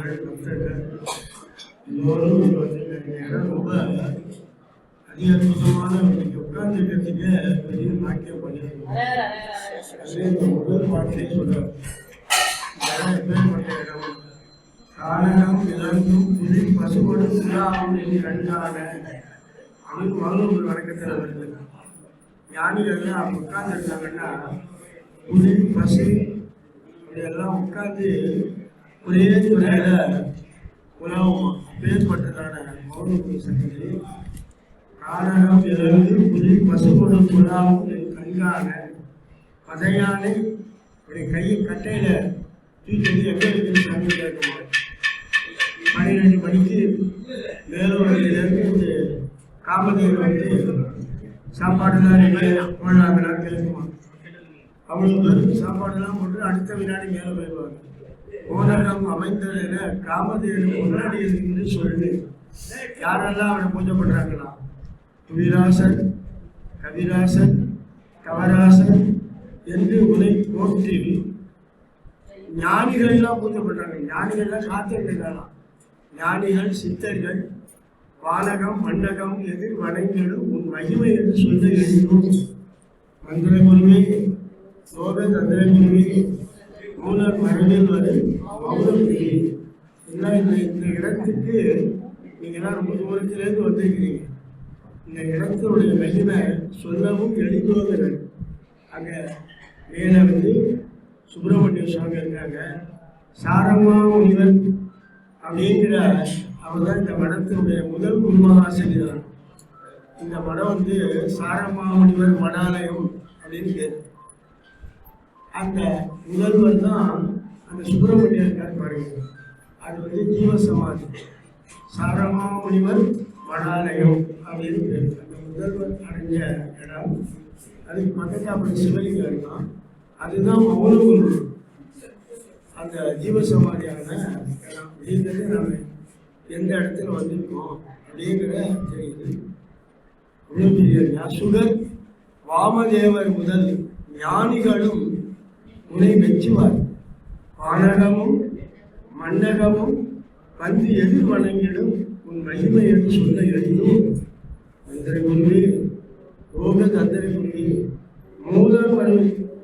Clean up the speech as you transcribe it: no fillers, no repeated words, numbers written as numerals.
பெரியவர்கள் பக்தர்கள் எல்லோரும் வந்திருக்காங்க. ரொம்ப அதி அற்புதமான உட்கார்ந்துக்கிறதுக்கு பெரிய பாக்கியம் பண்ணியிருக்கோம். இந்த முதல் பாட்டிலே சொல்றார், எப்பேற்பட்ட இடம் காரணம் இழந்தும் புதி பசுபடு சுறாவும் கண்டான அப்படின்னு முதல் ஒரு வழக்கத்தில் வருது. ஞானிகள்லாம் உட்கார்ந்து இருக்காங்கன்னா புதி பசு இதெல்லாம் உட்கார்ந்து ஒரே துறையில உலகம் பேர்பட்டதான மௌன சக்தி காரணம் இழந்து புதி பசுபடு சுறாவும் கண்கான பதையானை அப்படி கையை கட்டையில தூக்கி எங்கே இருக்குன்னு தண்ணி கேட்குமா 12 மணிக்கு வேலூரிலிருந்து காமதேவர் வந்து சாப்பாடுலாம் போடலாங்களான்னு கேட்குமா. அவங்களுக்கு வெறும் சாப்பாடுலாம் போட்டு அடுத்த வினாடி மேலே போயிடுவாங்க. ஓனகம் அமைந்ததில் காமதேவன் முன்னாடி இருக்குன்னு சொல்லி யாரெல்லாம் அவனை பூஜை பண்ணுறாங்களா, புவிராசன், கவிராசன், கவராசன் என்று உனை போற்றி ஞானிகள் எல்லாம் பூஜை பண்றாங்க. ஞானிகள்லாம் காத்திருக்கிறாங்க. ஞானிகள் சித்தர்கள் வானகம் மண்டகம் எதிர் வணங்கிடும் உன் மகிமை என்று சொல்ல எழுதும் மந்திர குருவே லோக தந்திர குருவே மூலர் மரபில் வரும் மௌனகுருவே எல்லாம் இந்த இடத்துக்கு நீங்கள்லாம் ரொம்ப தூரத்திலேருந்து வந்திருக்கிறீங்க. இந்த இடத்தினுடைய மகிமை சொல்லவும் எளிதோகிறது. அங்கே மேலே வந்து சுப்பிரமணிய சுவாமி இருக்காங்க. சாரமா முனிவர் அப்படிங்கிற அவர் தான் இந்த மடத்தினுடைய முதல் குருமகாசனிதான். இந்த மடம் வந்து சாரமா முனிவர் மடாலயம் அப்படின்னு பேர். அந்த முதல்வர் தான் அந்த சுப்பிரமணியர் இருக்கார் பாருங்க, அது வந்து ஜீவ சமாதி. சாரமா முனிவர் மடாலயம் அப்படின்னு பேர். அந்த முதல்வர் அடைஞ்ச இடம். அதுக்கு பக்கத்தில் அப்படி சிவலிங்கம் இருக்கான். அதுதான் மௌனகுரு, அந்த ஜீவசமாதியான இடம் அப்படிங்கிறது நம்ம எந்த இடத்துல வந்திருக்கோம் அப்படிங்கிற தெரியுது. சுகர் வாமதேவர் முதல் ஞானிகளும் உன்னை மெச்சுவார். வானகமும் மன்னகமும் வந்து எதிர் வணங்கிடும் உன் மகிமை என்று சொல்ல எழுதும் மந்திர குருவே ரோக தந்திர